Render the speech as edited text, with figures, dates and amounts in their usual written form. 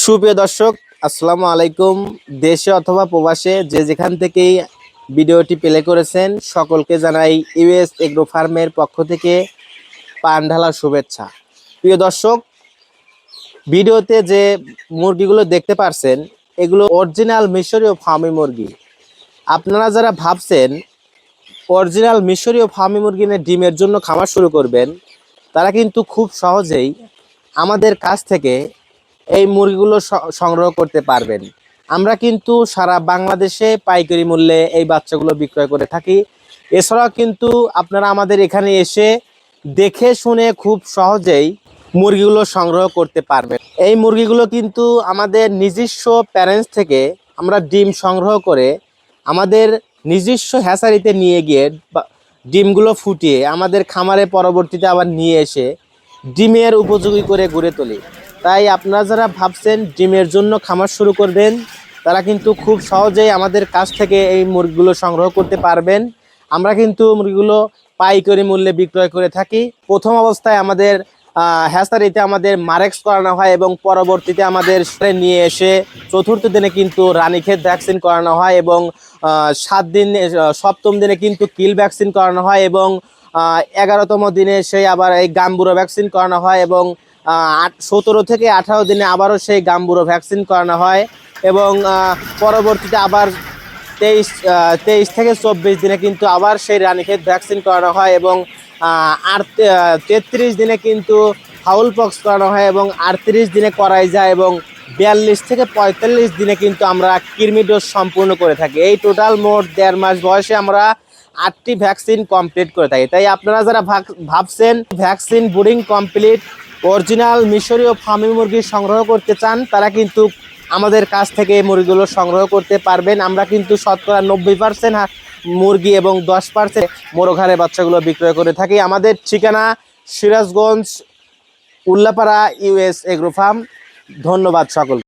সুপ্রিয় দর্শক, আসসালামু আলাইকুম। দেশে অথবা প্রবাসে যে যেখান থেকেই ভিডিওটি প্লে করেছেন সকলকে জানাই ইউএস এগ্রো ফার্মের পক্ষ থেকে পান ঢালা শুভেচ্ছা। প্রিয় দর্শক, ভিডিওতে যে মুরগিগুলো দেখতে পারছেন এগুলো অরিজিনাল মিশরীয় ফার্মি মুরগি। আপনারা যারা ভাবছেন অরিজিনাল মিশরীয় ফার্মি মুরগি নিয়ে ডিমের জন্য খামার শুরু করবেন, তারা কিন্তু খুব সহজেই আমাদের কাছ থেকে এই মুরগিগুলো সংগ্রহ করতে পারবেন। আমরা কিন্তু সারা বাংলাদেশে পাইকারি মূল্যে এই বাচ্চাগুলো বিক্রয় করে থাকি। এছাড়াও কিন্তু আপনারা আমাদের এখানে এসে দেখে শুনে খুব সহজেই মুরগিগুলো সংগ্রহ করতে পারবেন। এই মুরগিগুলো কিন্তু আমাদের নিজস্ব প্যারেন্টস থেকে আমরা ডিম সংগ্রহ করে আমাদের নিজস্ব হ্যাচারিতে নিয়ে গিয়ে ডিমগুলো ফুটিয়ে আমাদের খামারে পরবর্তীতে আবার নিয়ে এসে ডিমের উপযোগী করে গড়ে তুলি। তাই আপনারা যারা ভাবছেন ডিমের জন্য খামার শুরু করবেন, তারা কিন্তু খুব সহজেই আমাদের কাছ থেকে এই মুরগিগুলো সংগ্রহ করতে পারবেন। আমরা কিন্তু মুরগিগুলো পাইকারি মূল্যে বিক্রয় করে থাকি। প্রথম অবস্থায় আমাদের হ্যাচারিতে আমাদের মারেক্স করানো হয় এবং পরবর্তীতে আমাদের নিয়ে এসে চতুর্থ দিনে কিন্তু রানীক্ষেত ভ্যাকসিন করানো হয় এবং 7 দিন 7ম দিনে কিন্তু কিল ভ্যাকসিন করানো হয় এবং 11তম দিনে সেই আবার এই গাম্বুরো ভ্যাকসিন করানো হয় এবং 17 থেকে 18 দিনে আবারও সেই গাম্বুরো ভ্যাকসিন করানো হয় এবং পরবর্তীতে আবার 23 থেকে 24 দিনে কিন্তু আবার সেই রানীক্ষেত ভ্যাকসিন করানো হয় এবং 33 দিনে কিন্তু ফাউল পক্স করানো হয় এবং 38 দিনে করাই যায় এবং 42 থেকে 45 দিনে কিন্তু আমরা কৃমি ডোজ সম্পূর্ণ করে থাকি। এই টোটাল মোট 1.5 মাস বয়সে আমরা 8টি ভ্যাকসিন কমপ্লিট করে থাকি। তাই আপনারা যারা ভাবছেন ভ্যাকসিন ব্রিডিং কমপ্লিট অরিজিনাল মিশরীয় ফার্মি মুরগি সংগ্রহ করতে চান, তারা কিন্তু আমাদের কাছ থেকে এই মুরগিগুলো সংগ্রহ করতে পারবেন। আমরা কিন্তু শতকরা 90% মুরগি এবং 10% মোরগের বাচ্চাগুলো বিক্রয় করে থাকি। আমাদের ঠিকানা Sirajganj, Ullapara, US agro farm. ধন্যবাদ সকল।